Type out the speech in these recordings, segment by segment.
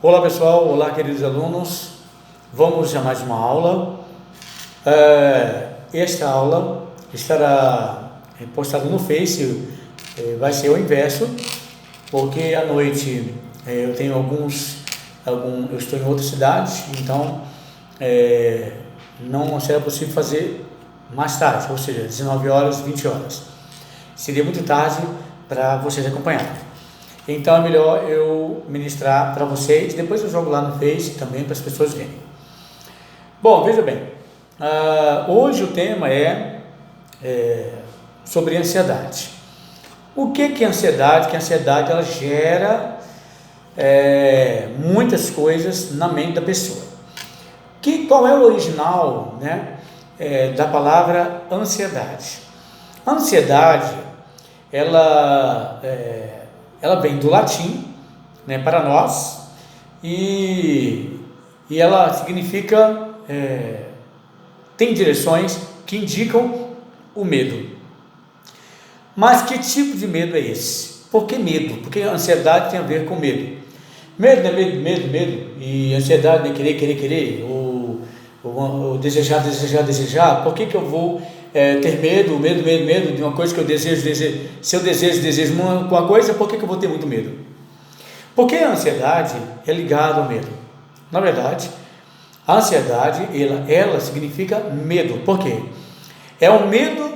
Olá pessoal, olá queridos alunos, vamos a mais uma aula. Esta aula estará postada no Face, vai ser o inverso, porque à noite eu tenho eu estou em outra cidade, então não será possível fazer mais tarde, ou seja, 19 horas, 20 horas. Seria muito tarde para vocês acompanharem. Então é melhor eu ministrar para vocês, depois eu jogo lá no Face também para as pessoas verem. Bom, veja bem, hoje o tema é sobre ansiedade. O que é ansiedade? Que a ansiedade ela gera muitas coisas na mente da pessoa. Qual é o original, né, da palavra ansiedade? A ansiedade, ela vem do latim, né, para nós, e ela significa, tem direções que indicam o medo. Mas que tipo de medo é esse? Por que medo? Porque a ansiedade tem a ver com medo. Medo não é medo, e ansiedade não é querer, ou desejar. Por que eu vou ter medo de uma coisa que eu desejo? Se eu desejo uma coisa, por que eu vou ter muito medo? Porque a ansiedade é ligada ao medo. Na verdade, a ansiedade, ela significa medo. Por quê? É o medo,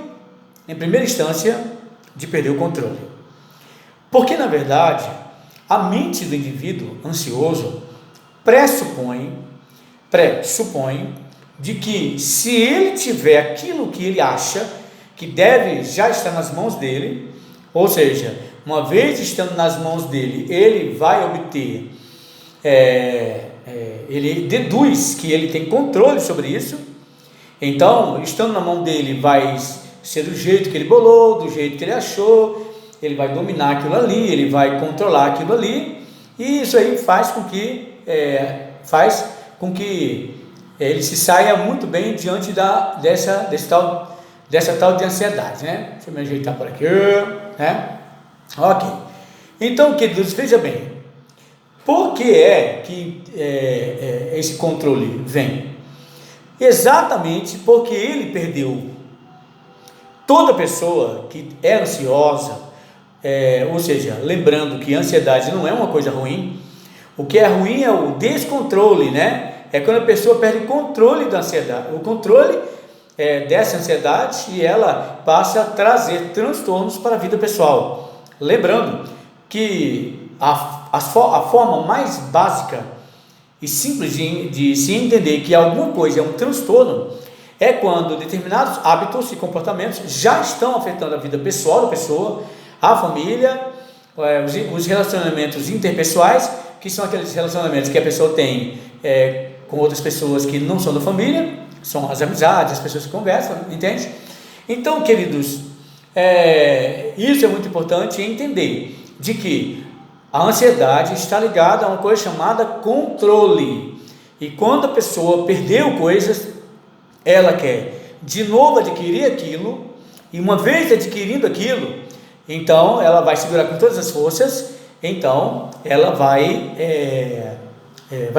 em primeira instância, de perder o controle. Porque, na verdade, a mente do indivíduo ansioso pressupõe de que se ele tiver aquilo que ele acha que deve já estar nas mãos dele, ou seja, uma vez estando nas mãos dele, ele vai obter, ele deduz que ele tem controle sobre isso. Então, estando na mão dele, vai ser do jeito que ele bolou, do jeito que ele achou, ele vai dominar aquilo ali, ele vai controlar aquilo ali, e isso aí faz com que ele se saia muito bem diante dessa tal de ansiedade, né? Deixa eu me ajeitar por aqui, né? Ok. Então, queridos, veja bem, por que que esse controle vem? Exatamente porque ele perdeu. Toda pessoa que é ansiosa, ou seja, lembrando que a ansiedade não é uma coisa ruim, o que é ruim é o descontrole, né? É quando a pessoa perde o controle da ansiedade, o controle dessa ansiedade, e ela passa a trazer transtornos para a vida pessoal. Lembrando que a forma mais básica e simples de se entender que alguma coisa é um transtorno é quando determinados hábitos e comportamentos já estão afetando a vida pessoal da pessoa, a família, os relacionamentos interpessoais, que são aqueles relacionamentos que a pessoa tem com outras pessoas que não são da família, são as amizades, as pessoas que conversam, entende? Então, queridos, isso é muito importante entender, de que a ansiedade está ligada a uma coisa chamada controle, e quando a pessoa perdeu coisas, ela quer de novo adquirir aquilo, e uma vez adquirindo aquilo, então ela vai segurar com todas as forças, então ela vai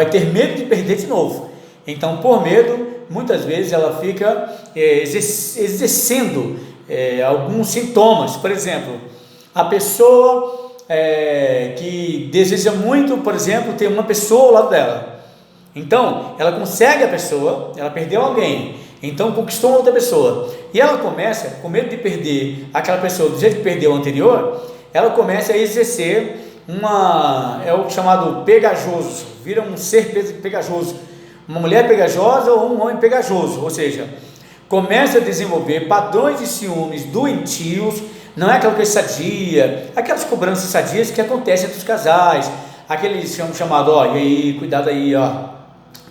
ter medo de perder de novo. Então, por medo, muitas vezes ela fica exercendo alguns sintomas. Por exemplo, a pessoa que deseja muito, por exemplo, ter uma pessoa ao lado dela. Então, ela consegue a pessoa, ela perdeu alguém, então conquistou outra pessoa, e ela começa, com medo de perder aquela pessoa do jeito que perdeu o anterior, ela começa a exercer o chamado pegajoso, vira um ser pegajoso, uma mulher pegajosa ou um homem pegajoso, ou seja, começa a desenvolver padrões de ciúmes doentios. Não é aquela coisa sadia, aquelas cobranças sadias que acontecem entre os casais, aqueles chamado, e aí, cuidado aí,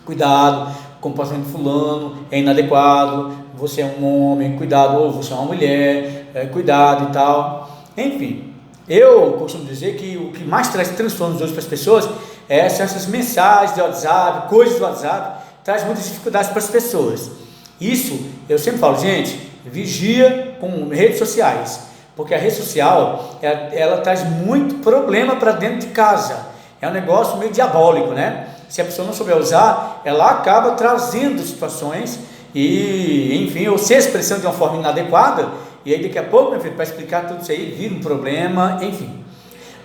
cuidado, o comportamento de fulano é inadequado, você é um homem, cuidado, ou você é uma mulher, cuidado e tal. Enfim, eu costumo dizer que o que mais traz transtornos hoje para as pessoas são essas mensagens de WhatsApp, coisas do WhatsApp, traz muitas dificuldades para as pessoas. Isso, eu sempre falo, gente, vigia com redes sociais, porque a rede social, ela traz muito problema para dentro de casa. é um negócio meio diabólico, né? Se a pessoa não souber usar, ela acaba trazendo situações e, enfim, ou se expressando de uma forma inadequada, e aí daqui a pouco, meu filho, para explicar tudo isso aí, vira um problema, enfim.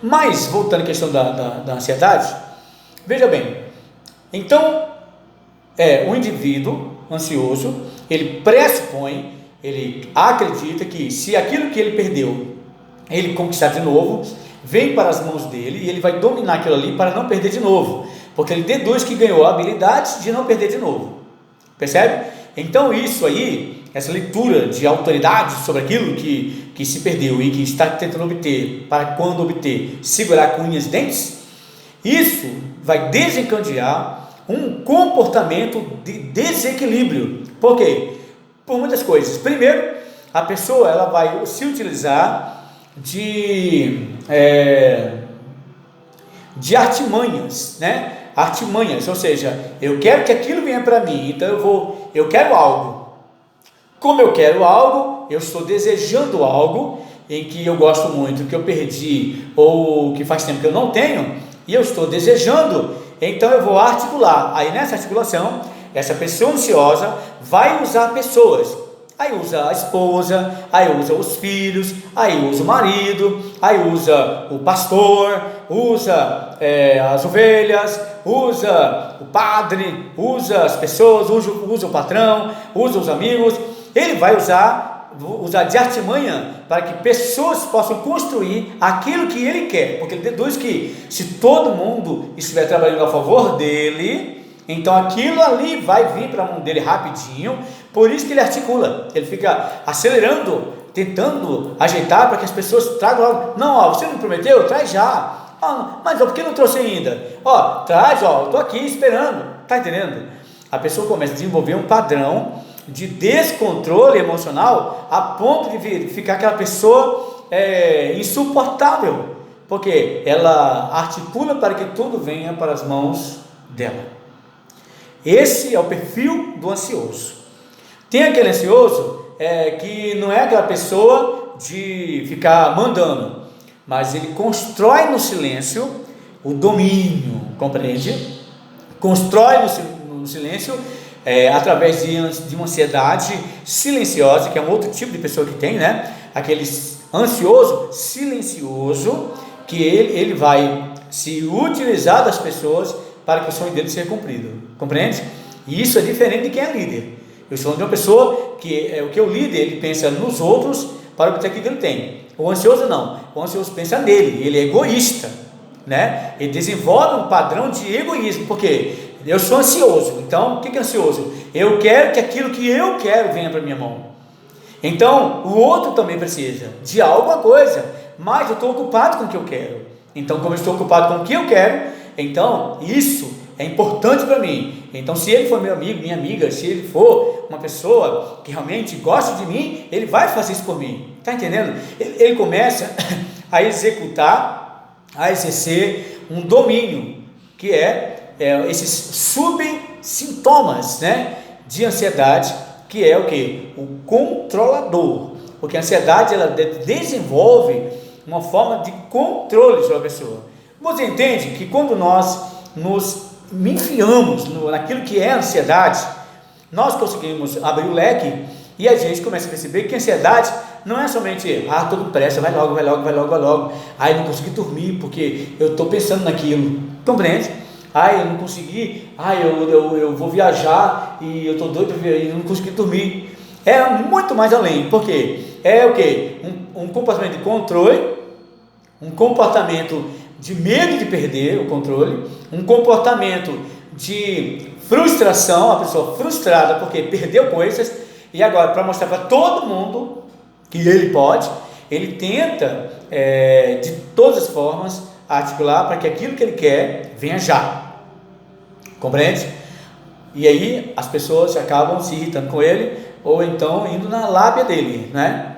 Mas, voltando à questão da ansiedade, veja bem, então, o indivíduo ansioso, ele pressupõe, ele acredita que se aquilo que ele perdeu, ele conquistar de novo, vem para as mãos dele e ele vai dominar aquilo ali para não perder de novo, porque ele deduz que ganhou a habilidade de não perder de novo, percebe? Então isso aí, essa leitura de autoridade sobre aquilo que se perdeu e que está tentando obter, para quando obter, segurar com unhas e dentes, isso vai desencadear um comportamento de desequilíbrio. Por quê? Por muitas coisas. Primeiro, a pessoa ela vai se utilizar de artimanhas, né? Artimanhas, ou seja, eu quero que aquilo venha para mim, então eu quero algo. Como eu quero algo, eu estou desejando algo em que eu gosto muito, que eu perdi ou que faz tempo que eu não tenho, e eu estou desejando, então eu vou articular. Aí nessa articulação, essa pessoa ansiosa vai usar pessoas. Aí usa a esposa, aí usa os filhos, aí usa o marido, aí usa o pastor, usa as ovelhas, usa o padre, usa as pessoas, usa o patrão, usa os amigos. Ele vai usar de artimanha para que pessoas possam construir aquilo que ele quer, porque ele deduz que se todo mundo estiver trabalhando a favor dele, então aquilo ali vai vir para a mão dele rapidinho. Por isso que ele articula, ele fica acelerando, tentando ajeitar para que as pessoas tragam algo. Não, você não prometeu? Traz já. Mas por que não trouxe ainda? Traz, eu estou aqui esperando. Está entendendo? A pessoa começa a desenvolver um padrão de descontrole emocional a ponto de ficar aquela pessoa insuportável, porque ela articula para que tudo venha para as mãos dela. Esse é o perfil do ansioso. Tem aquele ansioso que não é aquela pessoa de ficar mandando, mas ele constrói no silêncio o domínio, compreende? Constrói no silêncio através de uma ansiedade silenciosa, que é um outro tipo de pessoa que tem, né? Aquele ansioso silencioso, que ele vai se utilizar das pessoas para que o sonho dele seja cumprido, compreende? E isso é diferente de quem é líder. Eu estou falando de uma pessoa que o líder, ele pensa nos outros para obter aquilo que ele tem. O ansioso não, o ansioso pensa nele, ele é egoísta, né? Ele desenvolve um padrão de egoísmo, porque eu sou ansioso, então o que é ansioso? Eu quero que aquilo que eu quero venha para a minha mão. Então o outro também precisa de alguma coisa, mas eu estou ocupado com o que eu quero. Então, como eu estou ocupado com o que eu quero, então isso é importante para mim. Então, se ele for meu amigo, minha amiga, se ele for uma pessoa que realmente gosta de mim, ele vai fazer isso por mim. Está entendendo? Ele começa a executar, a exercer um domínio, que esses subsintomas, né, de ansiedade, que é o que? O controlador. Porque a ansiedade ela desenvolve uma forma de controle sobre a pessoa. Você entende que quando nós nos enfiamos naquilo que é ansiedade, nós conseguimos abrir o leque e a gente começa a perceber que a ansiedade não é somente estou com pressa, vai logo, eu não consegui dormir porque eu estou pensando naquilo, compreende? Eu não consegui, eu vou viajar e eu estou doido e eu não consegui dormir. É muito mais além, porque é o que? Um comportamento de controle, um comportamento de medo de perder o controle, um comportamento de frustração, a pessoa frustrada porque perdeu coisas, e agora para mostrar para todo mundo que ele pode, ele tenta de todas as formas articular para que aquilo que ele quer venha já, compreende? E aí as pessoas acabam se irritando com ele, ou então indo na lábia dele, né?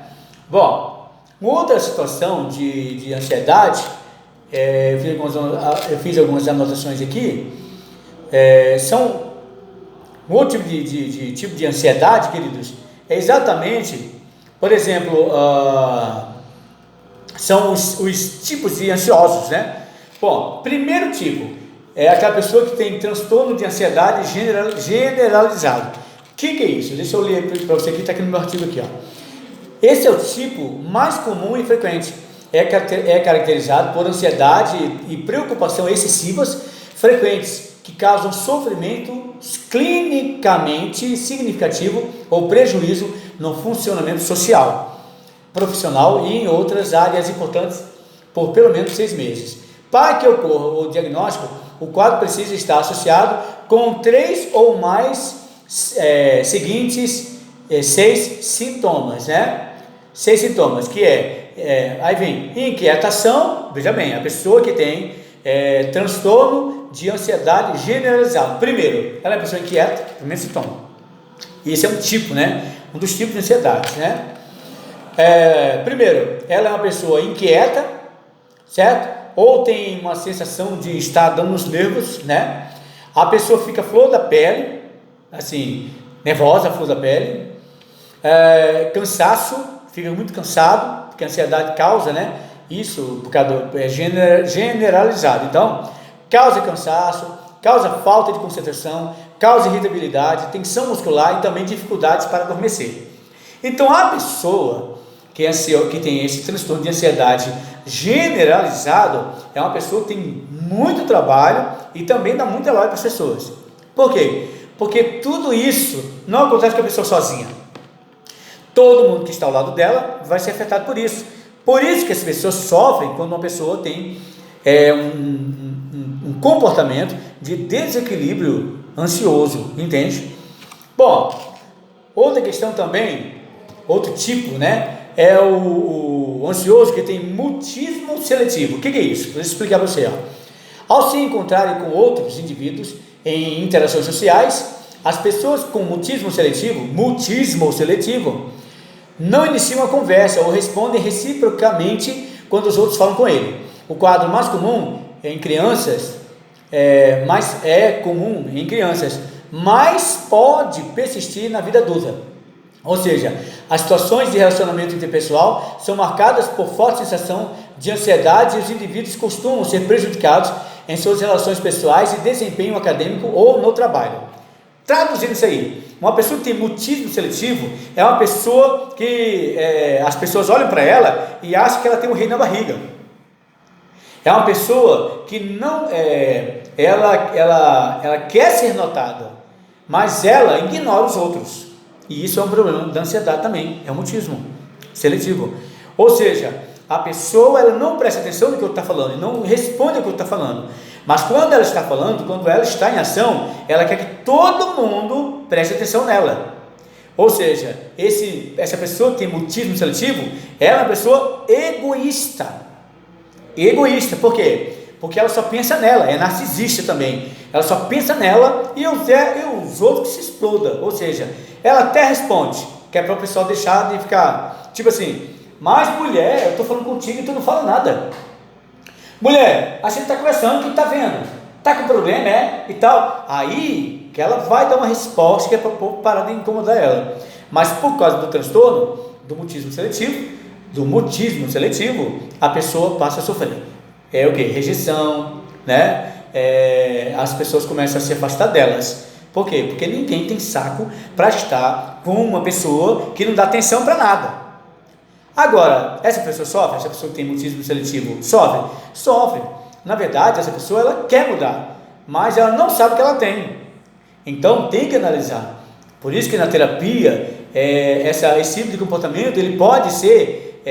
Bom, outra situação de ansiedade, eu fiz algumas anotações aqui, são um outro tipo de ansiedade, queridos, é exatamente, por exemplo, são os tipos de ansiosos, né? Bom, primeiro tipo é aquela pessoa que tem transtorno de ansiedade generalizado. O que é isso? Deixa eu ler para você aqui, está aqui no meu artigo aqui, ó. Esse é o tipo mais comum e frequente. É caracterizado por ansiedade e preocupação excessivas frequentes, que causam sofrimento clinicamente significativo ou prejuízo no funcionamento social, profissional e em outras áreas importantes por pelo menos 6 meses. Para que ocorra o diagnóstico, o quadro precisa estar associado com 3 ou mais seguintes 6 sintomas, né? 6 sintomas, que aí vem inquietação. Veja bem, a pessoa que tem transtorno de ansiedade generalizado. Primeiro, ela é uma pessoa inquieta, primeiro sintoma. E esse é um tipo, né? Um dos tipos de ansiedade, né? Primeiro, ela é uma pessoa inquieta, certo? Ou tem uma sensação de estar dando nos nervos, né? A pessoa fica flor da pele, assim, nervosa, flor da pele. Cansaço, fica muito cansado, porque a ansiedade causa, né? Isso, por causa generalizado. Então, causa cansaço, causa falta de concentração, causa irritabilidade, tensão muscular e também dificuldades para adormecer. Então, a pessoa que tem esse transtorno de ansiedade generalizado é uma pessoa que tem muito trabalho e também dá muito trabalho para as pessoas. Por quê? Porque tudo isso não acontece com a pessoa sozinha. Todo mundo que está ao lado dela vai ser afetado por isso. Por isso que as pessoas sofrem quando uma pessoa tem um comportamento de desequilíbrio ansioso, entende? Bom, outra questão também, outro tipo, né? É o ansioso que tem mutismo seletivo. O que é isso? Vou explicar para você. Ao se encontrarem com outros indivíduos em interações sociais, as pessoas com mutismo seletivo não iniciam a conversa ou respondem reciprocamente quando os outros falam com ele. O quadro mais comum em crianças, mas pode persistir na vida adulta. Ou seja, as situações de relacionamento interpessoal são marcadas por forte sensação de ansiedade e os indivíduos costumam ser prejudicados em suas relações pessoais e desempenho acadêmico ou no trabalho. Traduzindo isso aí, uma pessoa que tem mutismo seletivo é uma pessoa que as pessoas olham para ela e acham que ela tem um rei na barriga. É uma pessoa que não ela quer ser notada, mas ela ignora os outros. E isso é um problema da ansiedade também, é um mutismo seletivo. Ou seja, a pessoa ela não presta atenção no que eu estou falando, não responde ao que eu estou falando. Mas quando ela está falando, quando ela está em ação, ela quer que todo mundo preste atenção nela. Ou seja, essa pessoa que tem mutismo seletivo, ela é uma pessoa egoísta. Egoísta, por quê? Porque ela só pensa nela, é narcisista também. Ela só pensa nela e os outros que se explodam. Ou seja, ela até responde, que é para o pessoal deixar de ficar, tipo assim, mas mulher, eu estou falando contigo e tu não fala nada. Mulher, a gente está conversando, o que está vendo? Está com problema, e tal. Aí, que ela vai dar uma resposta que é para o povo parar de incomodar ela. Mas por causa do transtorno, do mutismo seletivo, a pessoa passa a sofrer. É o que? Rejeição, né? As pessoas começam a se afastar delas. Por quê? Porque ninguém tem saco para estar com uma pessoa que não dá atenção para nada. Agora, essa pessoa sofre? Essa pessoa que tem mutismo seletivo sofre? Sofre. Na verdade, essa pessoa ela quer mudar, mas ela não sabe o que ela tem. Então, tem que analisar. Por isso que na terapia, esse tipo de comportamento ele pode ser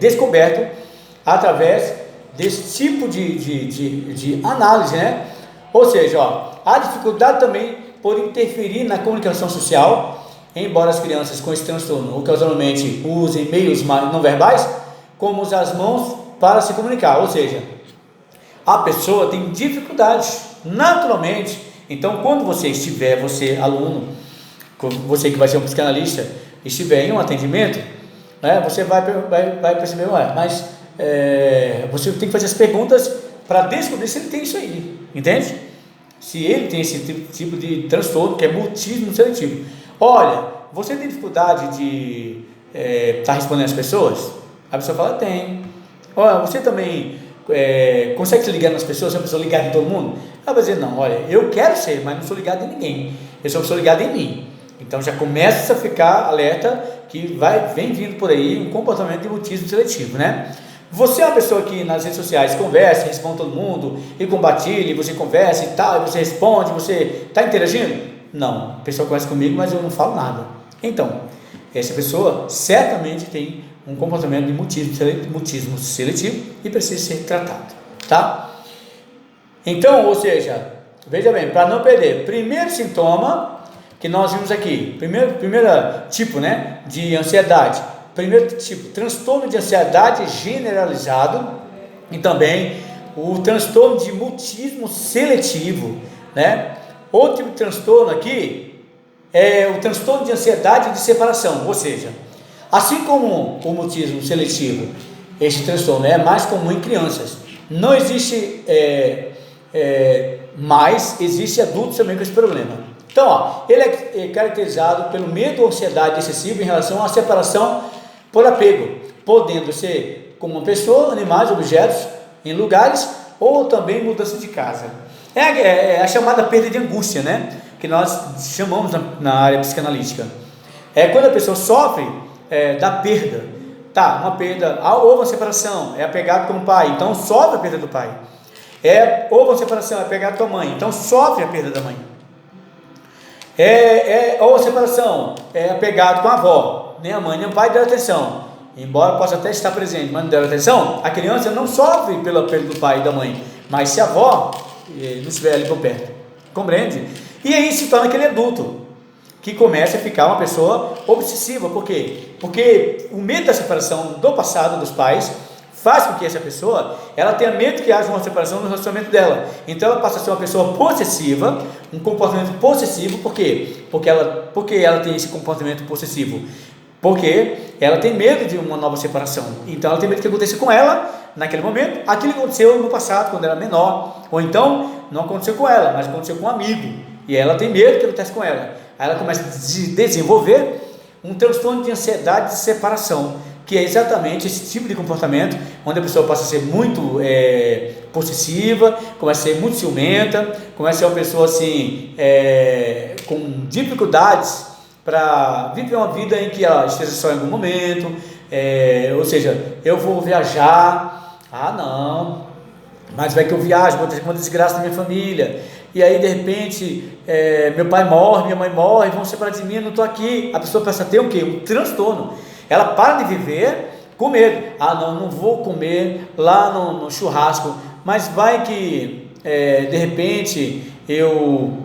descoberto através desse tipo de análise, né? Ou seja, a dificuldade também por interferir na comunicação social. Embora as crianças com esse transtorno ocasionalmente usem meios não verbais, como usar as mãos para se comunicar, ou seja, a pessoa tem dificuldades naturalmente. Então, quando você aluno, você que vai ser um psicanalista, estiver em um atendimento, né, você vai perceber, mas você tem que fazer as perguntas para descobrir se ele tem isso aí, entende? Se ele tem esse tipo de transtorno que é mutismo seletivo. Olha, você tem dificuldade de estar respondendo as pessoas? A pessoa fala, tem. Olha, você também consegue se ligar nas pessoas, é uma pessoa ligada em todo mundo? Ela vai dizer, não, olha, eu quero ser, mas não sou ligado em ninguém, eu só sou ligado em mim. Então já começa a ficar alerta que vem vindo por aí um comportamento de mutismo seletivo, né? Você é uma pessoa que nas redes sociais conversa, responde todo mundo, e compartilha, você conversa e tal, e você responde, você está interagindo? Não, a pessoa conversa comigo, mas eu não falo nada. Então, essa pessoa certamente tem um comportamento de mutismo seletivo e precisa ser tratado, tá? Então, ou seja, veja bem, para não perder, primeiro sintoma que nós vimos aqui, primeiro tipo, né, de ansiedade, primeiro tipo, transtorno de ansiedade generalizado e também o transtorno de mutismo seletivo, né? Outro tipo de transtorno aqui é o transtorno de ansiedade de separação, ou seja, assim como o mutismo seletivo, este transtorno é mais comum em crianças, não existe mas existe adultos também com esse problema. Então, ó, ele é caracterizado pelo medo ou ansiedade excessiva em relação à separação por apego, podendo ser com uma pessoa, animais, objetos, em lugares, ou também mudança de casa. É a chamada perda de angústia, né? Que nós chamamos na área psicanalítica. É quando a pessoa sofre da perda, tá? Uma perda, ou uma separação, é apegado com o pai, então sofre a perda do pai. Ou uma separação, é apegado com a mãe, então sofre a perda da mãe. Ou a separação, é apegado com a avó, nem a mãe nem o pai deram atenção, embora possa até estar presente, mas não deram atenção, a criança não sofre pela perda do pai e da mãe, mas se a avó não estiver ali por perto, compreende? E aí se torna aquele adulto, que começa a ficar uma pessoa obsessiva. Por quê? Porque o medo da separação do passado dos pais faz com que essa pessoa, ela tenha medo que haja uma separação no relacionamento dela, então ela passa a ser uma pessoa possessiva, um comportamento possessivo. Por quê? Porque ela tem esse comportamento possessivo, porque ela tem medo de uma nova separação, então ela tem medo que aconteça com ela, naquele momento, aquilo que aconteceu no passado, quando era menor, ou então, não aconteceu com ela, mas aconteceu com um amigo, e ela tem medo que aconteça com ela, aí ela começa a desenvolver um transtorno de ansiedade de separação, que é exatamente esse tipo de comportamento, onde a pessoa passa a ser muito possessiva, começa a ser muito ciumenta, começa a ser uma pessoa assim, com dificuldades para viver uma vida em que ela esteja só em algum momento, ou seja, eu vou viajar, não, mas vai que eu viajo, vou ter uma desgraça na minha família, e aí de repente meu pai morre, minha mãe morre, vão separar de mim, eu não estou aqui, a pessoa passa a ter o quê? Um transtorno. Ela para de viver com medo. Não vou comer lá no churrasco, mas vai que de repente eu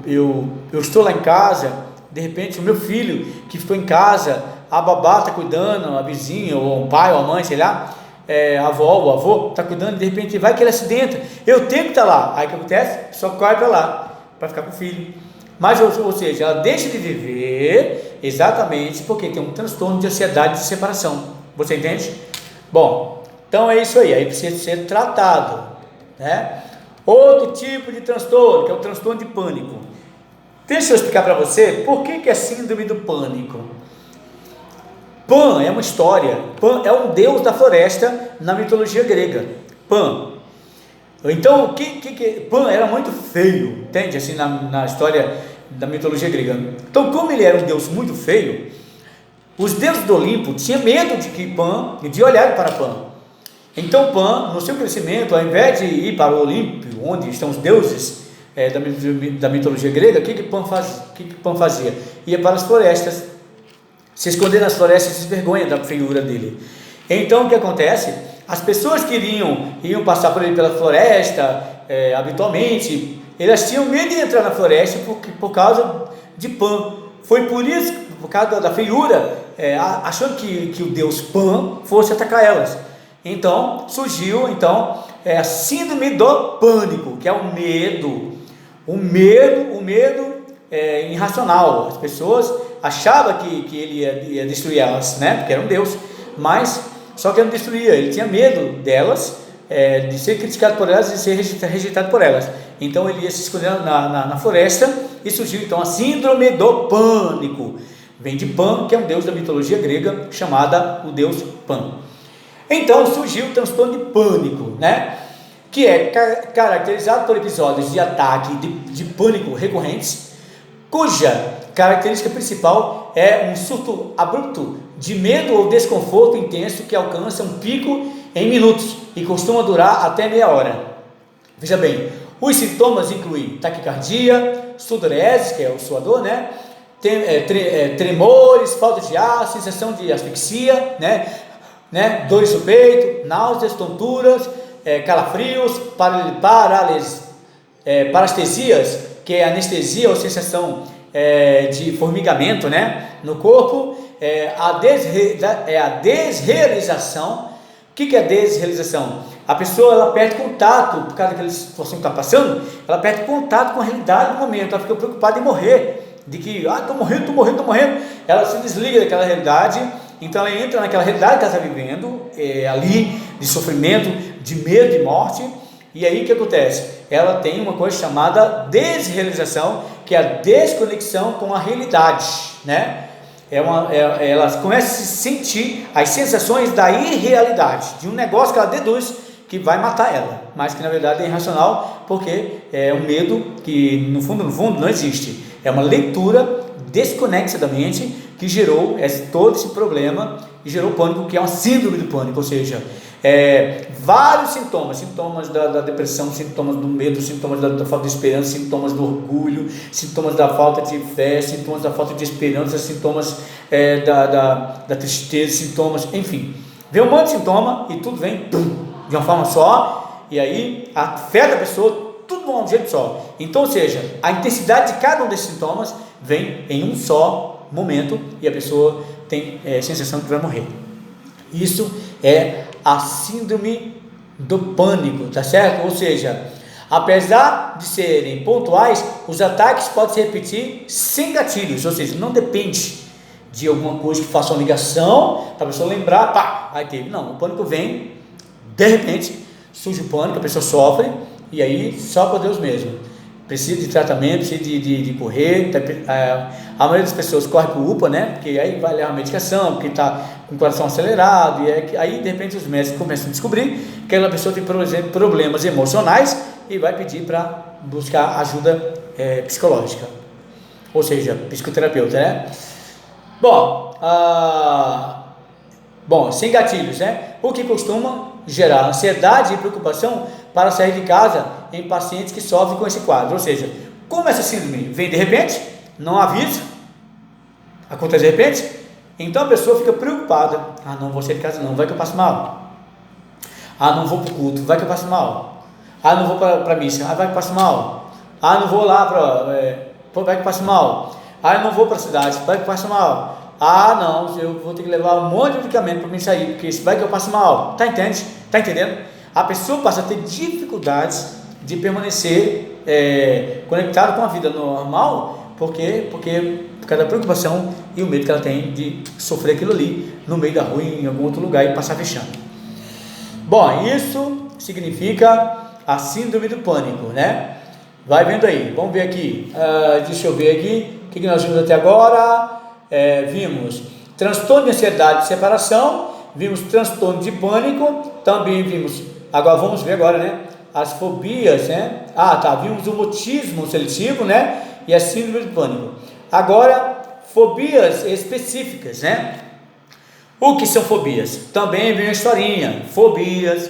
estou lá em casa, de repente o meu filho que ficou em casa, a babá está cuidando, a vizinha, ou o pai, ou a mãe, sei lá, a avó, o avô está cuidando, de repente vai que ele acidenta, eu tenho que estar lá. Aí o que acontece? Só corre para lá, para ficar com o filho. Mas, ou seja, ela deixa de viver exatamente porque tem um transtorno de ansiedade de separação. Você entende? Bom, então é isso aí precisa ser tratado, né? Outro tipo de transtorno, que é o transtorno de pânico. Deixa eu explicar para você por que é síndrome do pânico. Pan é uma história, Pan é um deus da floresta na mitologia grega. Pan. Então, Pan era muito feio, entende? Assim, na história da mitologia grega. Então, como ele era um deus muito feio, os deuses do Olimpo tinham medo de olhar para Pan. Então, Pan, no seu crescimento, ao invés de ir para o Olimpo, onde estão os deuses da mitologia grega, o que Pan fazia? Ia para as florestas, se esconder nas florestas, se vergonha da feiura dele. Então, o que acontece? As pessoas que iam passar por ele pela floresta, habitualmente, elas tinham medo de entrar na floresta por causa de Pan. Foi por isso, por causa da feiura, achando que o deus Pan fosse atacar elas. Então, surgiu a síndrome do pânico, que é o medo irracional. As pessoas achavam que ele ia destruir elas, né? Porque era um deus, mas só que ele não destruía, ele tinha medo delas, de ser criticado por elas e ser rejeitado por elas. Então ele ia se esconder na floresta, e surgiu então a síndrome do pânico. Vem de Pan, que é um deus da mitologia grega, chamada o deus Pan. Então surgiu o transtorno de pânico, né? Que é caracterizado por episódios de ataque de pânico recorrentes, cuja característica principal é um surto abrupto de medo ou desconforto intenso que alcança um pico em minutos e costuma durar até meia hora. Veja bem, os sintomas incluem taquicardia, sudorese, que é o suador, né? Tremores, falta de ar, sensação de asfixia, né? Dores no peito, náuseas, tonturas, calafrios, parestesias, que é anestesia ou sensação de formigamento, né, no corpo, a desrealização. O que é a desrealização? A pessoa, ela perde contato, por causa daquela situação que está passando, ela perde contato com a realidade do momento, ela fica preocupada em morrer, de que, estou morrendo, ela se desliga daquela realidade, então ela entra naquela realidade que ela está vivendo, ali, de sofrimento, de medo de morte, e aí o que acontece? Ela tem uma coisa chamada desrealização, que é a desconexão com a realidade, né? Ela começa a se sentir as sensações da irrealidade, de um negócio que ela deduz que vai matar ela, mas que na verdade é irracional, porque é um medo que no fundo não existe, é uma leitura desconexa da mente que gerou todo esse problema e gerou pânico, que é uma síndrome do pânico, ou seja, vários sintomas da depressão, sintomas do medo, sintomas da falta de esperança, sintomas do orgulho, sintomas da falta de fé, sintomas da falta de esperança, sintomas da tristeza, sintomas, enfim, vem um monte de sintoma e tudo vem de uma forma só, e aí afeta a pessoa tudo de um jeito só. Então, ou seja, a intensidade de cada um desses sintomas vem em um só momento e a pessoa tem a sensação de que vai morrer. Isso é a síndrome do pânico, tá certo? Ou seja, apesar de serem pontuais, os ataques podem se repetir sem gatilhos, ou seja, não depende de alguma coisa que faça uma ligação para a pessoa lembrar, aí teve. Não, o pânico vem, de repente surge o pânico, a pessoa sofre, e aí só por Deus mesmo. Precisa de tratamento, precisa de correr. A maioria das pessoas corre para o UPA, né? Porque aí vai levar a medicação, porque está com o coração acelerado, e aí de repente os médicos começam a descobrir que aquela pessoa tem, por exemplo, problemas emocionais e vai pedir para buscar ajuda psicológica, ou seja, psicoterapeuta, né? Bom, sem gatilhos, né? O que costuma gerar ansiedade e preocupação para sair de casa em pacientes que sofrem com esse quadro. Ou seja, como essa síndrome vem de repente, não avisa, acontece de repente, então a pessoa fica preocupada. Não vou sair de casa não, vai que eu passo mal. Não vou para o culto, vai que eu passo mal. Não vou para a missa, vai que eu passo mal. Não vou lá vai que eu passo mal. Eu não vou para a cidade, vai que eu passo mal. Não, eu vou ter que levar um monte de medicamento para mim sair, porque vai que eu passo mal. Tá entendendo? A pessoa passa a ter dificuldades de permanecer conectado com a vida normal, porque por causa da preocupação e o medo que ela tem de sofrer aquilo ali no meio da rua, em algum outro lugar, e passar fechando. Bom, isso significa a síndrome do pânico, né? Vai vendo aí, vamos ver aqui. Deixa eu ver aqui, o que nós vimos até agora? Vimos transtorno de ansiedade de separação, vimos transtorno de pânico, também vimos, agora vamos ver agora, né, as fobias, né, vimos o mutismo seletivo, né, e a síndrome do pânico. Agora, fobias específicas, né, o que são fobias? Também vem a historinha, fobias,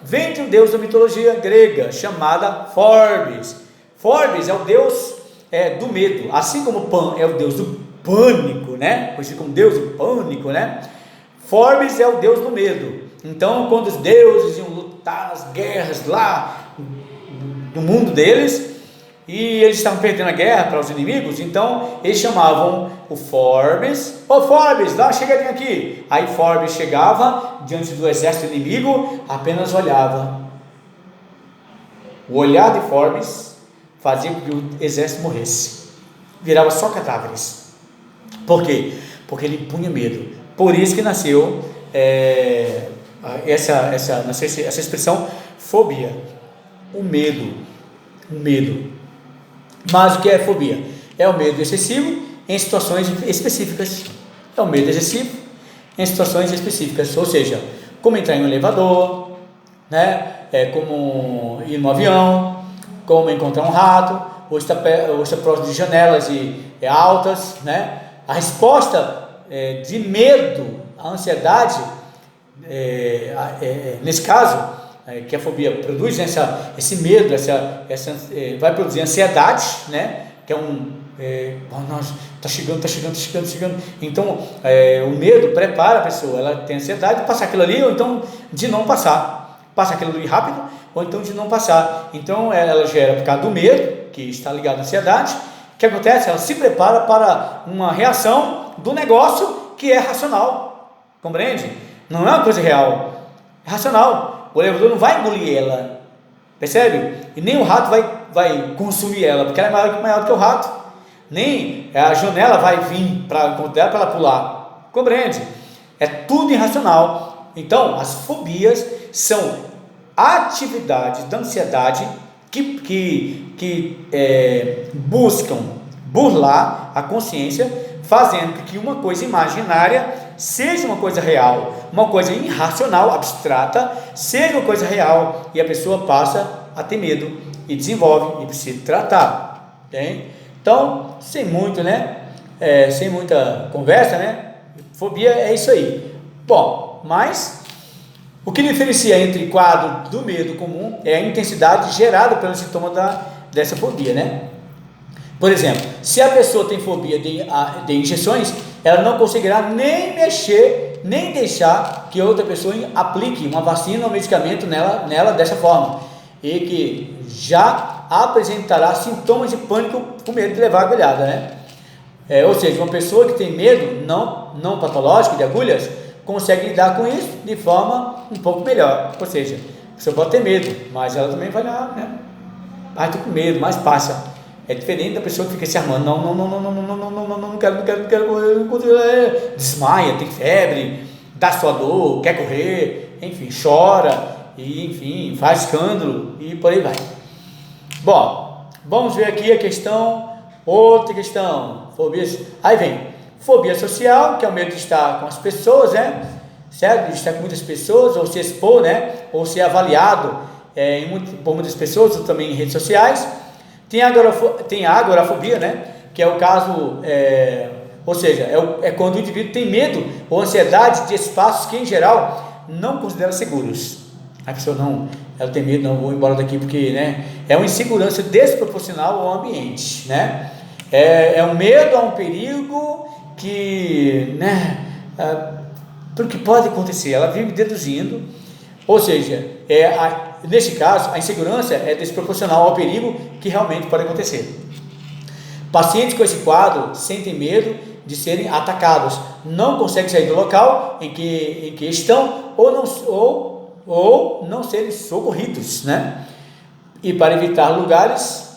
vem de um deus da mitologia grega, chamada Forbes. Forbes é o deus do medo, assim como Pan é o deus do pânico, né? Conhecido como deus do pânico, né? Forbes é o deus do medo. Então, quando os deuses iam lutar nas guerras lá no mundo deles, e eles estavam perdendo a guerra para os inimigos, então eles chamavam o Forbes. Forbes, dá uma chegadinha aqui. Aí Forbes chegava diante do exército inimigo, apenas olhava. O olhar de Forbes fazia com que o exército morresse, virava só cadáveres. Por quê? Porque ele impunha medo. Por isso que nasceu essa expressão fobia, o medo. Mas o que é fobia? É o medo excessivo em situações específicas, é o medo excessivo em situações específicas, ou seja, como entrar em um elevador, né? Como ir no avião, como encontrar um rato, ou estar próximo de janelas altas, né? A resposta de medo, a ansiedade, nesse caso, que a fobia produz, né? Esse medo, vai produzir ansiedade, né? Que é nossa, está chegando. Então, o medo prepara a pessoa, ela tem ansiedade de passar aquilo ali, ou então de não passar aquilo ali rápido, ou então de não passar. Então, ela gera, por causa do medo, que está ligado à ansiedade, o que acontece? Ela se prepara para uma reação do negócio que é racional, compreende? Não é uma coisa real, é racional. O elevador não vai engolir ela, percebe? E nem o rato vai consumir ela, porque ela é maior do que o rato. Nem a janela vai vir para encontrar para ela pular, compreende? É tudo irracional. Então, as fobias são atividades da ansiedade que buscam burlar a consciência, fazendo com que uma coisa imaginária seja uma coisa real, uma coisa irracional, abstrata, seja uma coisa real, e a pessoa passa a ter medo e desenvolve e precisa tratar, ok? Então, sem muita conversa, né? Fobia é isso aí. Bom, mas o que diferencia entre quadro do medo comum é a intensidade gerada pelo sintoma dessa fobia, né? Por exemplo, se a pessoa tem fobia de injeções, ela não conseguirá nem mexer, nem deixar que outra pessoa aplique uma vacina ou medicamento nela dessa forma, e que já apresentará sintomas de pânico com medo de levar a agulhada, né? Ou seja, uma pessoa que tem medo não patológico de agulhas consegue lidar com isso de forma um pouco melhor. Ou seja, a pessoa pode ter medo, mas ela também vai lá, né? Estou com medo, mas passa. É diferente da pessoa que fica se armando, não quero, desmaia, tem febre, dá sua dor, quer correr, enfim, chora, e enfim, faz escândalo e por aí vai. Bom, vamos ver aqui outra questão, fobias. Aí vem, fobia social, que é o medo de estar com as pessoas, né? Certo? De estar com muitas pessoas, ou se expor, né? Ou ser avaliado por muitas pessoas, ou também em redes sociais. Tem a agorafobia, né? Que é o caso, ou seja, é quando o indivíduo tem medo ou ansiedade de espaços que, em geral, não considera seguros. A pessoa ela tem medo, não vou embora daqui porque, né? É uma insegurança desproporcional ao ambiente, né? É um medo a um perigo que, né? Pelo que pode acontecer, ela vive deduzindo, ou seja, nesse caso, a insegurança é desproporcional ao perigo que realmente pode acontecer. Pacientes com esse quadro sentem medo de serem atacados, não conseguem sair do local em que estão ou não serem socorridos, né? E para evitar lugares,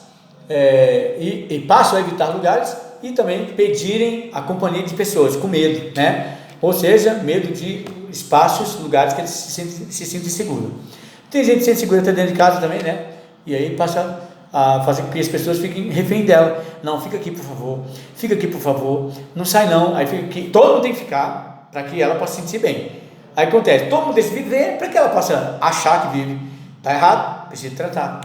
passam a evitar lugares e também pedirem a companhia de pessoas com medo, né? Ou seja, medo de espaços, lugares que eles se sentem seguros. Tem gente que se sente segura até dentro de casa também, né? E aí passa a fazer com que as pessoas fiquem refém dela. Não, fica aqui por favor, não sai não. Aí fica aqui, todo mundo tem que ficar para que ela possa se sentir bem. Aí acontece, todo mundo decide viver para que ela possa achar que vive. Está errado, precisa tratar.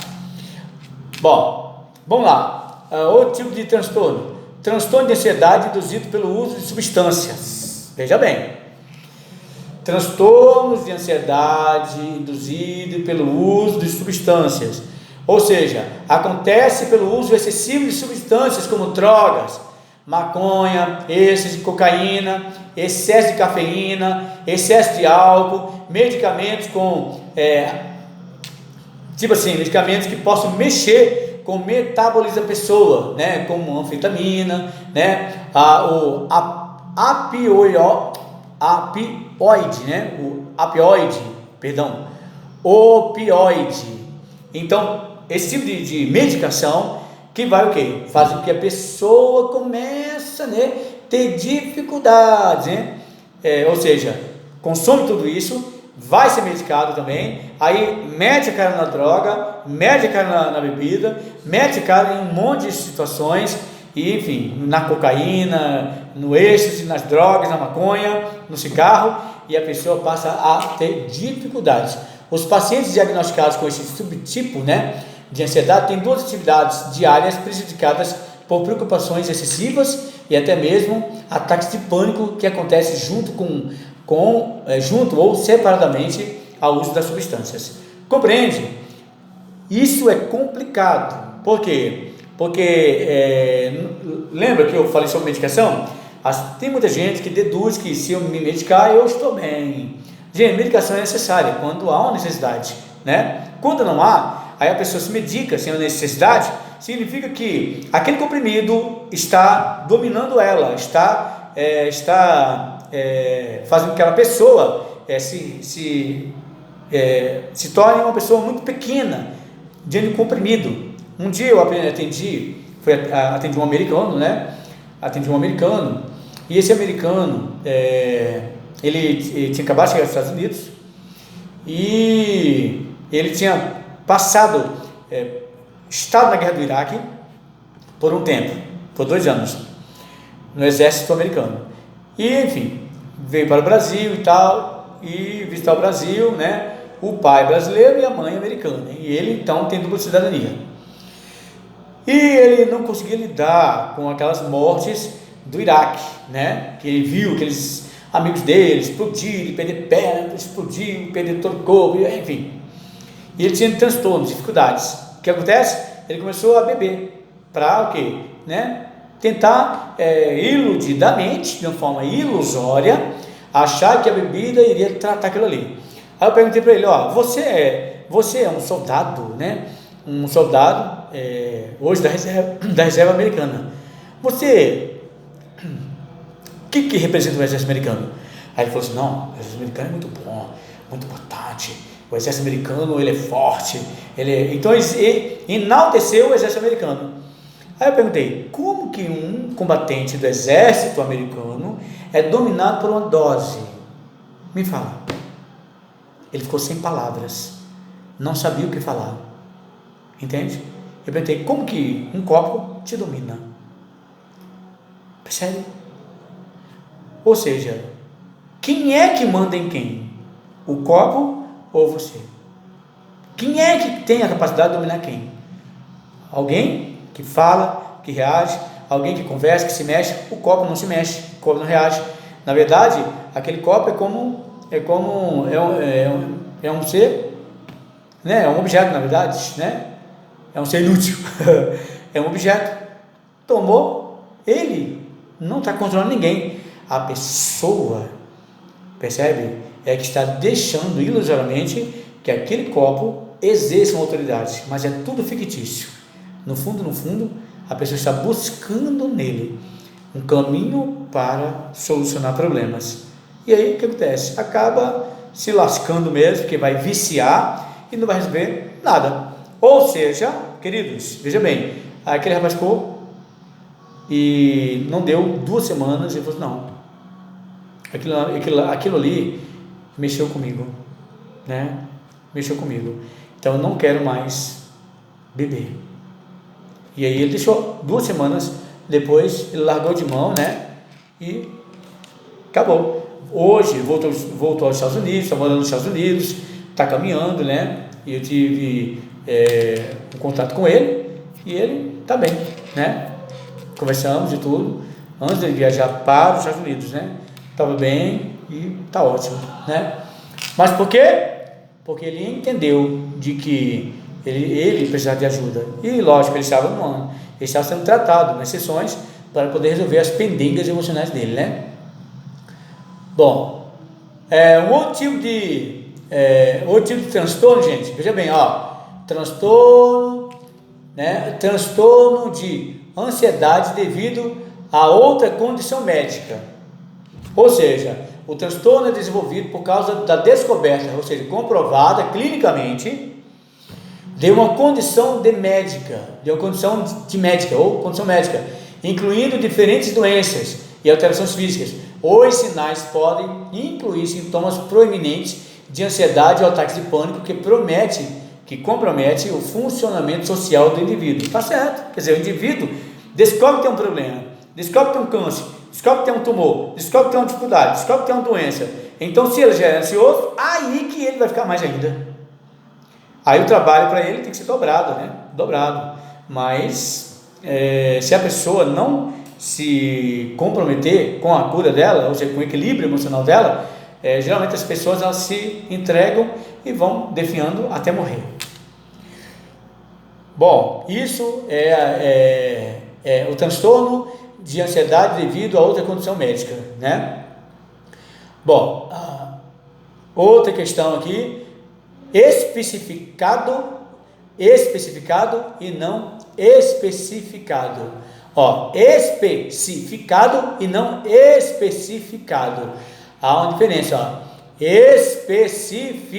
Bom, vamos lá. Outro tipo de transtorno. Transtorno de ansiedade induzido pelo uso de substâncias. Veja bem. Transtornos de ansiedade induzido pelo uso de substâncias. Ou seja, acontece pelo uso excessivo de substâncias como drogas, maconha, êxtase, cocaína, excesso de cafeína, excesso de álcool, medicamentos medicamentos que possam mexer com o metabolismo da pessoa, né, como anfetamina, né, opioide. Então, esse tipo de medicação que vai o quê? Faz com que a pessoa comece a ter dificuldades, né? Ou seja, consome tudo isso, vai ser medicado também, aí mete a cara na droga, mete a cara na bebida, mete a cara em um monte de situações e enfim, na cocaína, no êxtase, nas drogas, na maconha, no cigarro, e a pessoa passa a ter dificuldades. Os pacientes diagnosticados com esse subtipo, né, de ansiedade têm duas atividades diárias prejudicadas por preocupações excessivas e até mesmo ataques de pânico que acontecem junto ou separadamente ao uso das substâncias. Compreende? Isso é complicado. Por quê? Porque lembra que eu falei sobre medicação? Tem muita gente que deduz que se eu me medicar eu estou bem. Gente, medicação é necessária quando há uma necessidade, né? Quando não há, aí a pessoa se medica sem a necessidade, significa que aquele comprimido está dominando ela, está fazendo com que aquela pessoa se torne uma pessoa muito pequena diante do comprimido. Um dia eu atendi um americano, né? Atendi um americano, e esse americano, ele tinha acabado de chegar dos Estados Unidos, e ele tinha estado na guerra do Iraque por um tempo, por 2 anos, no exército americano, e enfim, veio para o Brasil e tal, e visitar o Brasil, né? O pai brasileiro e a mãe americana, e ele então tem dupla cidadania, e ele não conseguia lidar com aquelas mortes do Iraque, né? Que ele viu aqueles amigos dele explodirem, perder perna, explodir, perder todo o corpo, enfim, e ele tinha transtornos, dificuldades. O que acontece? Ele começou a beber, para o quê? Né? Tentar iludidamente, de uma forma ilusória, achar que a bebida iria tratar aquilo ali. Aí eu perguntei para ele, você é um soldado, né? Um soldado hoje da reserva americana. Você, o que representa o exército americano? Aí ele falou assim, não, o exército americano é muito bom, muito importante. O exército americano, ele é forte, então ele enalteceu o exército americano. Aí eu perguntei, como que um combatente do exército americano é dominado por uma dose? Me fala. Ele ficou sem palavras, não sabia o que falar, entende? Eu perguntei, como que um copo te domina? Percebe? Ou seja, quem é que manda em quem? O copo ou você? Quem é que tem a capacidade de dominar quem? Alguém que fala, que reage, alguém que conversa, que se mexe. O copo não se mexe, o copo não reage. Na verdade, aquele copo é um ser, né? É um objeto, na verdade, né? É um ser inútil. É um objeto. Tomou, ele não está controlando ninguém. A pessoa, percebe? É que está deixando ilusoriamente que aquele copo exerça uma autoridade, mas é tudo fictício. No fundo, a pessoa está buscando nele um caminho para solucionar problemas. E aí o que acontece? Acaba se lascando mesmo, porque vai viciar e não vai resolver nada. Ou seja, queridos, veja bem, aquele rapaz ficou e não deu 2 semanas e falou, não, aquilo ali mexeu comigo, né? Mexeu comigo. Então eu não quero mais beber. E aí ele deixou 2 semanas, depois ele largou de mão, né? E acabou. Hoje voltou aos Estados Unidos, está morando nos Estados Unidos, está caminhando, né? E eu tive um contato com ele e ele está bem, né? Conversamos e tudo, antes de viajar para os Estados Unidos, né? Estava bem e está ótimo, né? Mas por quê? Porque ele entendeu de que ele precisava de ajuda. E lógico, ele estava sendo tratado nas sessões para poder resolver as pendengas emocionais dele, né? Bom, um outro tipo de transtorno, gente, veja bem, transtorno, né? Transtorno de ansiedade devido a outra condição médica. Ou seja, o transtorno é desenvolvido por causa da descoberta, ou seja, comprovada clinicamente, de uma condição médica, incluindo diferentes doenças e alterações físicas. Os sinais podem incluir sintomas proeminentes de ansiedade ou ataques de pânico que compromete o funcionamento social do indivíduo. Tá certo? Quer dizer, o indivíduo descobre que tem um problema, descobre que tem um câncer, descobre que tem um tumor, descobre que tem uma dificuldade, descobre que tem uma doença. Então, se ele já é ansioso, aí que ele vai ficar mais ainda. Aí o trabalho para ele tem que ser dobrado, né? Dobrado. Mas se a pessoa não se comprometer com a cura dela, ou seja, com o equilíbrio emocional dela, geralmente as pessoas elas se entregam e vão definhando até morrer. Bom, isso é o transtorno de ansiedade devido a outra condição médica, né? Bom, outra questão aqui, especificado e não especificado. Especificado e não especificado. Há uma diferença, especificado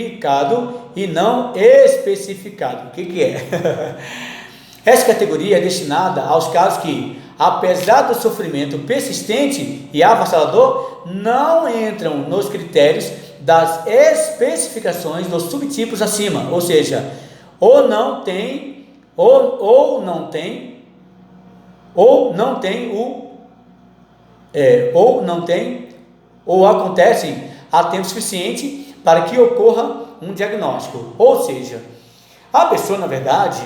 e não especificado. O que é? Essa categoria é destinada aos casos que, apesar do sofrimento persistente e avassalador, não entram nos critérios das especificações dos subtipos acima, ou seja, ou não tem ou acontecem a tempo suficiente para que ocorra um diagnóstico. Ou seja, a pessoa, na verdade,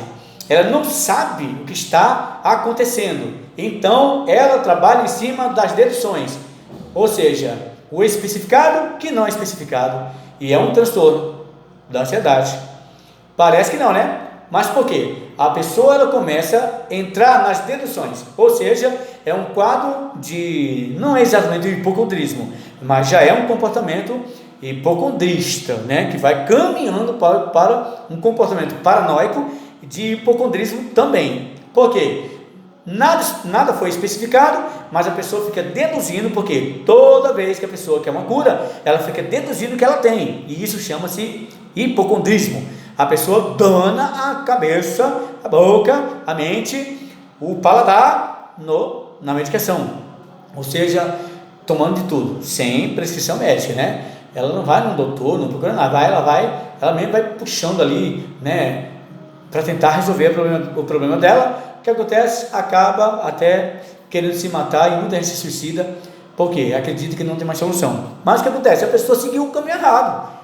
ela não sabe o que está acontecendo, então ela trabalha em cima das deduções, ou seja, o especificado que não é especificado, e é um transtorno da ansiedade. Parece que não, né? Mas por quê? A pessoa ela começa a entrar nas deduções, ou seja, é um quadro de, não é exatamente o hipocondrismo, mas já é um comportamento hipocondrista, né? Que vai caminhando para um comportamento paranoico de hipocondrismo também. Por quê? Nada foi especificado, mas a pessoa fica deduzindo, porque toda vez que a pessoa quer uma cura, ela fica deduzindo que ela tem, e isso chama-se hipocondrismo. A pessoa dana a cabeça, a boca, a mente, o paladar na medicação, ou seja, tomando de tudo, sem prescrição médica, né? Ela não vai no doutor, não procura nada, ela mesmo vai puxando ali, né, para tentar resolver o problema dela. O que acontece? Acaba até querendo se matar, e muita gente se suicida, porque acredita que não tem mais solução. Mas o que acontece? A pessoa seguiu o caminho errado,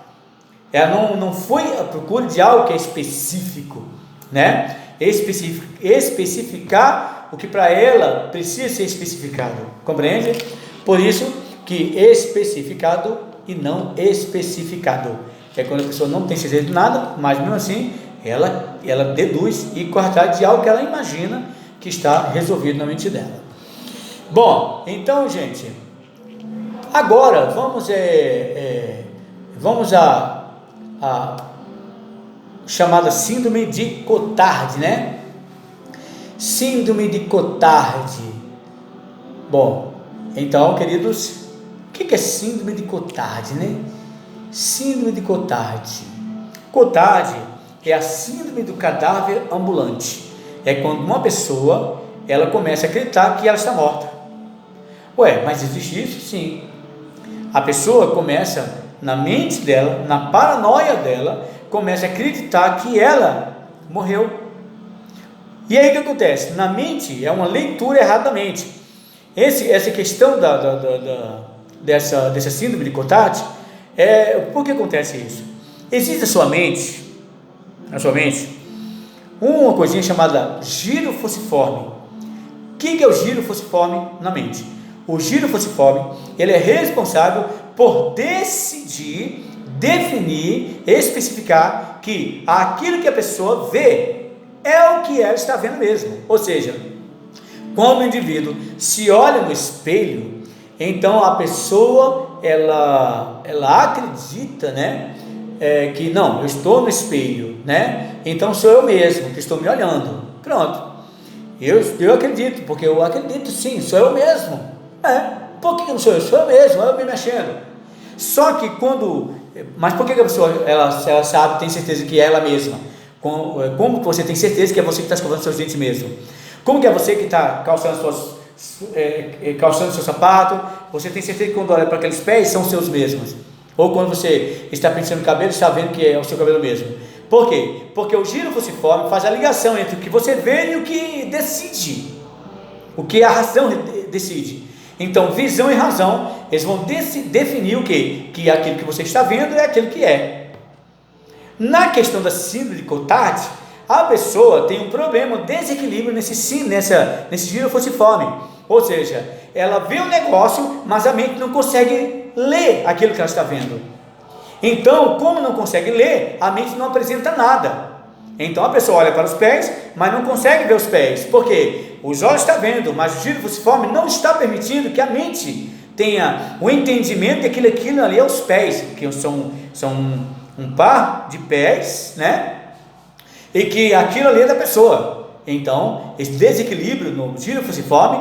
ela não foi à procura de algo que é específico, né? Especificar o que para ela precisa ser especificado, compreende? Por isso que especificado e não especificado é quando a pessoa não tem certeza de nada, mas mesmo assim ela deduz e corre atrás de algo que ela imagina que está resolvido na mente dela. Bom, então, gente, agora vamos a chamada síndrome de Cotard, né? Síndrome de Cotard. Bom, então, queridos, o que é síndrome de Cotard, né? Síndrome de Cotard. Cotard é a síndrome do cadáver ambulante. É quando uma pessoa ela começa a acreditar que ela está morta. Ué, mas existe isso? Sim. A pessoa começa, na mente dela, na paranoia dela, começa a acreditar que ela morreu. E aí o que acontece? Na mente é uma leitura errada da mente. Essa questão dessa síndrome de Cotard, por que acontece isso? Existe na sua mente uma coisinha chamada giro falciforme. O que é o giro falciforme na mente? O giro falciforme, ele é responsável por decidir, definir, especificar que aquilo que a pessoa vê é o que ela está vendo mesmo. Ou seja, quando o indivíduo se olha no espelho, então a pessoa ela acredita, né, que não, eu estou no espelho, né? Então sou eu mesmo que estou me olhando. Pronto. Eu acredito, porque eu acredito sim, sou eu mesmo. Por que não sou eu? Sou eu mesmo, eu me mexendo. Só que mas por que a pessoa ela sabe, tem certeza que é ela mesma? Como você tem certeza que é você que está escovando seus dentes mesmo? Como que é você que está calçando seu sapato? Você tem certeza que quando olha para aqueles pés são seus mesmos? Ou quando você está pensando no cabelo, está vendo que é o seu cabelo mesmo? Por quê? Porque o giro falciforme faz a ligação entre o que você vê e o que decide. o que a razão decide. Então, visão e razão, eles vão definir o quê? Que aquilo que você está vendo é aquilo que é. Na questão da síndrome de Cotard, a pessoa tem um problema, um desequilíbrio nesse giro falciforme. Ou seja, ela vê o negócio, mas a mente não consegue ler aquilo que ela está vendo. Então, como não consegue ler, a mente não apresenta nada. Então a pessoa olha para os pés, mas não consegue ver os pés. Por quê? Os olhos estão vendo, mas o giro falciforme não está permitindo que a mente tenha o entendimento de que aquilo ali é os pés, que são um par de pés, né? E que aquilo ali é da pessoa. Então, esse desequilíbrio no giro falciforme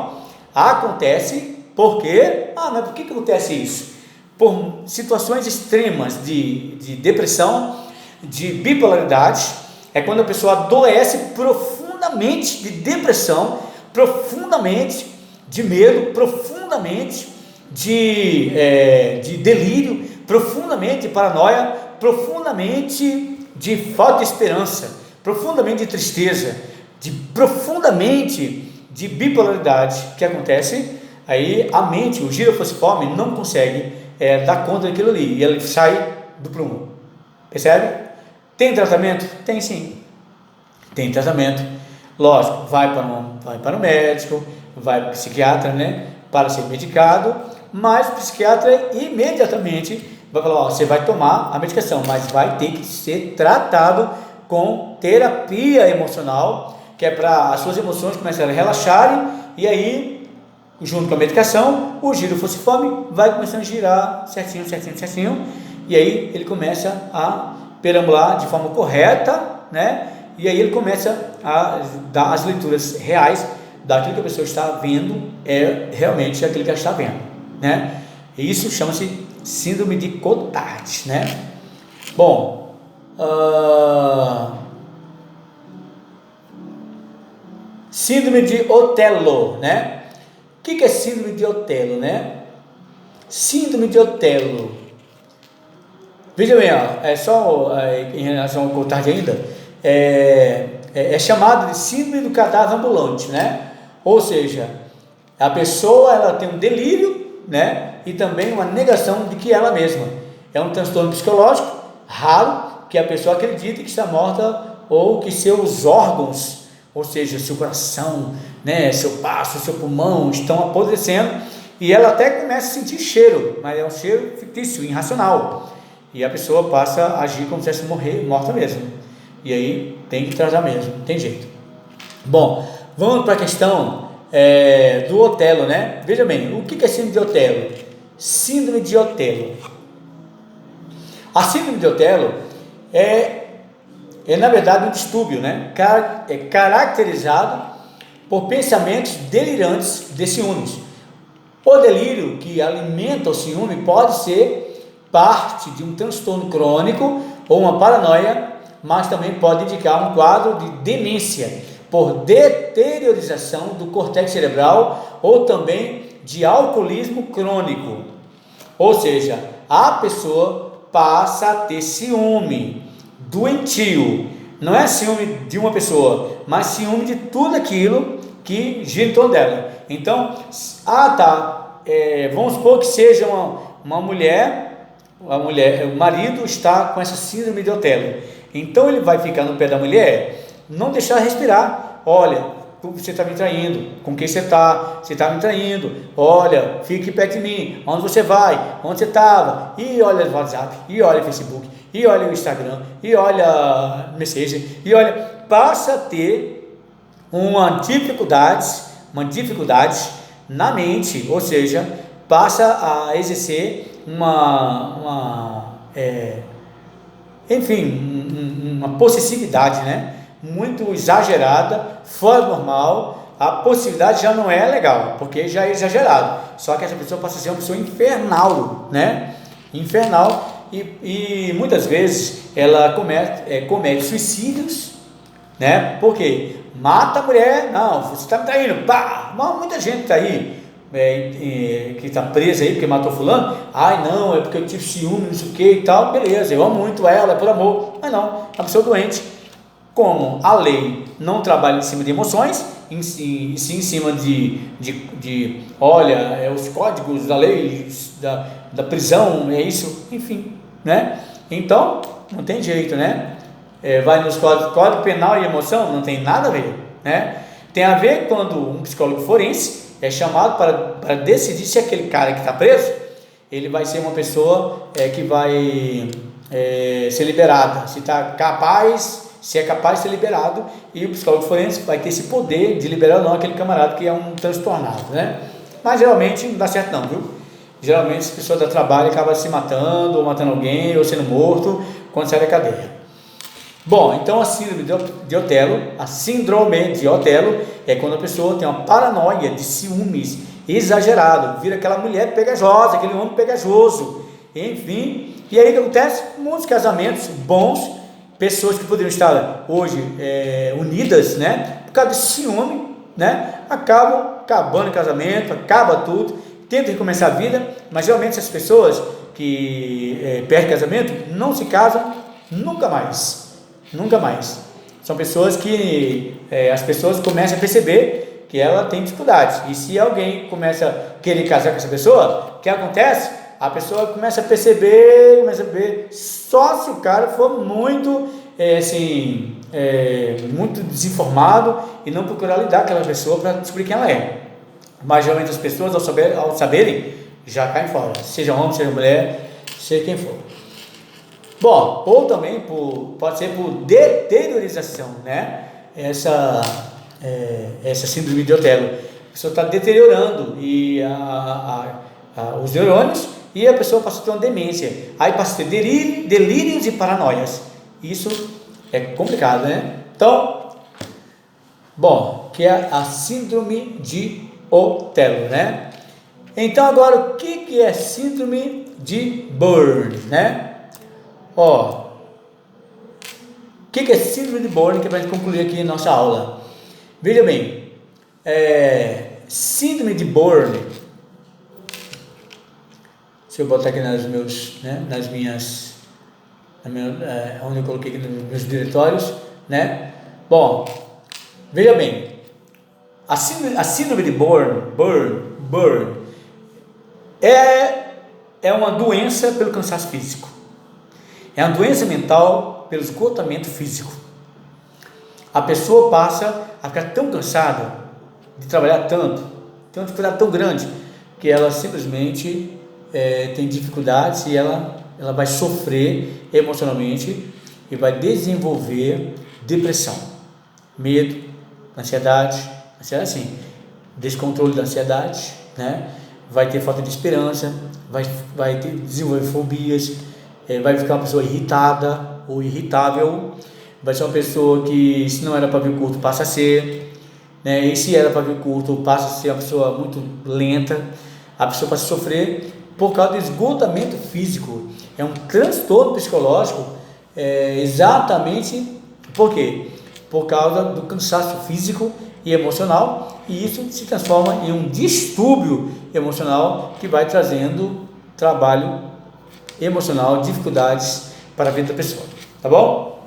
acontece porque, mas por que acontece isso? Por situações extremas de depressão, de bipolaridade. É quando a pessoa adoece profundamente de depressão, profundamente de medo, profundamente de delírio, profundamente de paranoia, profundamente de falta de esperança, profundamente de tristeza, profundamente de bipolaridade. O que acontece? Aí a mente, o giro falciforme, não consegue dar conta daquilo ali, e ele sai do prumo. Percebe? Tem tratamento? Tem sim. Tem tratamento. Lógico, vai para o médico, vai para o psiquiatra, né? Para ser medicado, mas o psiquiatra imediatamente vai falar, você vai tomar a medicação, mas vai ter que ser tratado com terapia emocional, que é para as suas emoções começarem a relaxarem, e aí, junto com a medicação, o giro falciforme vai começando a girar certinho, e aí ele começa a perambular de forma correta, né? E aí ele começa a dar as leituras reais daquilo que a pessoa está vendo, é realmente aquilo que ela está vendo, né? E isso chama-se síndrome de Cotard, né? Bom, síndrome de Otelo, né? O que é síndrome de Otelo, né? Síndrome de Otelo, veja bem, em relação ao Cotard ainda, é chamado de síndrome do cadáver ambulante, né? Ou seja, a pessoa ela tem um delírio, né? E também uma negação de que ela mesma é um transtorno psicológico raro, que a pessoa acredita que está morta ou que seus órgãos, ou seja, seu coração, né? Seu baço, seu pulmão estão apodrecendo, e ela até começa a sentir cheiro, mas é um cheiro fictício, irracional. E a pessoa passa a agir como se fosse morta mesmo. E aí tem que tratar mesmo, não tem jeito. Bom, vamos para a questão do Otelo, né? Veja bem, o que é síndrome de Otelo? Síndrome de Otelo. A síndrome de Otelo é na verdade um distúrbio, né? É caracterizado por pensamentos delirantes de ciúmes. O delírio que alimenta o ciúme pode ser parte de um transtorno crônico ou uma paranoia, mas também pode indicar um quadro de demência por deteriorização do córtex cerebral ou também de alcoolismo crônico. Ou seja, a pessoa passa a ter ciúme doentio, não é ciúme de uma pessoa, mas ciúme de tudo aquilo que gira em torno dela. Então, vamos supor que seja uma mulher, o marido está com essa síndrome de Otelo, então ele vai ficar no pé da mulher, não deixar respirar. Olha, você está me traindo, com quem você está me traindo, olha, fique perto de mim, onde você vai, onde você estava, e olha o WhatsApp, e olha o Facebook, e olha o Instagram, e olha o Messenger, e olha, passa a ter uma dificuldade na mente, ou seja, passa a exercer uma possessividade, né? Muito exagerada, fora do normal. A possessividade já não é legal, porque já é exagerado. Só que essa pessoa passa a ser uma pessoa infernal, né? Infernal, e muitas vezes ela comete suicídios, né? Porque mata a mulher, não, você está me traindo, pá! Muita gente está aí, que está presa aí porque matou fulano. Ai não, é porque eu tive ciúme, não sei o que e tal. Beleza, eu amo muito ela, é por amor. Mas não, é uma pessoa doente. Como a lei não trabalha em cima de emoções, sim em cima olha, os códigos da lei, da prisão, é isso, enfim, né? Então, não tem jeito, né? Vai nos código penal e emoção, não tem nada a ver, né? Tem a ver quando um psicólogo forense é chamado para decidir se aquele cara que está preso, ele vai ser uma pessoa que vai ser liberada, se é capaz de ser liberado, e o psicólogo forense vai ter esse poder de liberar ou não aquele camarada que é um transtornado, né? Mas geralmente não dá certo não, viu? Geralmente as pessoas dão trabalho e acabam se matando, ou matando alguém, ou sendo morto quando sai da cadeia. Bom, então a síndrome de Otelo é quando a pessoa tem uma paranoia de ciúmes exagerado, vira aquela mulher pegajosa, aquele homem pegajoso, enfim. E aí o que acontece? Muitos casamentos bons, pessoas que poderiam estar hoje unidas, né, por causa de ciúme, né, acabam acabando o casamento, acaba tudo, tentam recomeçar a vida, mas geralmente essas pessoas que perdem casamento não se casam nunca mais. São pessoas que as pessoas começam a perceber que ela tem dificuldades, e se alguém começa a querer casar com essa pessoa, o que acontece? A pessoa começa a perceber, só se o cara for muito muito desinformado e não procurar lidar com aquela pessoa para descobrir quem ela é. Mas geralmente as pessoas ao saberem já caem fora, seja homem, seja mulher, seja quem for. Bom, ou também pode ser por deteriorização, né? Essa síndrome de Otelo, a pessoa está deteriorando e os neurônios, e a pessoa passa a ter uma demência, aí passa a ter delírios e paranoias. Isso é complicado, né? Então, bom, que é a síndrome de Otelo, né? Então agora, o que é síndrome de Burn, né? O que é síndrome de Burn, que é para a gente concluir aqui a nossa aula. Veja bem, síndrome de Burn, se eu botar aqui onde eu coloquei aqui nos meus diretórios, né? Bom, veja bem, a síndrome de Burn é uma doença pelo cansaço físico. É uma doença mental pelo esgotamento físico. A pessoa passa a ficar tão cansada de trabalhar tanto, tem uma dificuldade tão grande, que ela simplesmente tem dificuldades, e ela vai sofrer emocionalmente e vai desenvolver depressão, medo, ansiedade sim, descontrole da ansiedade, né? Vai ter falta de esperança, vai desenvolver fobias, vai ficar uma pessoa irritada ou irritável, vai ser uma pessoa que, se não era pavio curto, passa a ser, né? E se era pavio curto, passa a ser uma pessoa muito lenta. A pessoa passa a sofrer por causa do esgotamento físico. É um transtorno psicológico, exatamente por quê? Por causa do cansaço físico e emocional, e isso se transforma em um distúrbio emocional que vai trazendo trabalho emocional, dificuldades para a vida da pessoa, tá bom?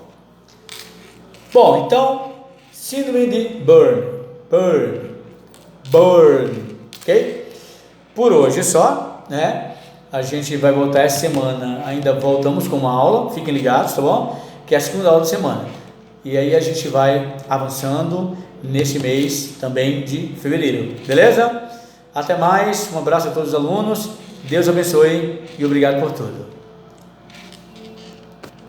Bom, então, síndrome de Burn, ok? Por hoje é só, né? A gente vai voltar essa semana, ainda voltamos com uma aula, fiquem ligados, tá bom? Que é a segunda aula da semana, e aí a gente vai avançando neste mês também de fevereiro, beleza? Até mais, um abraço a todos os alunos, Deus abençoe e obrigado por tudo.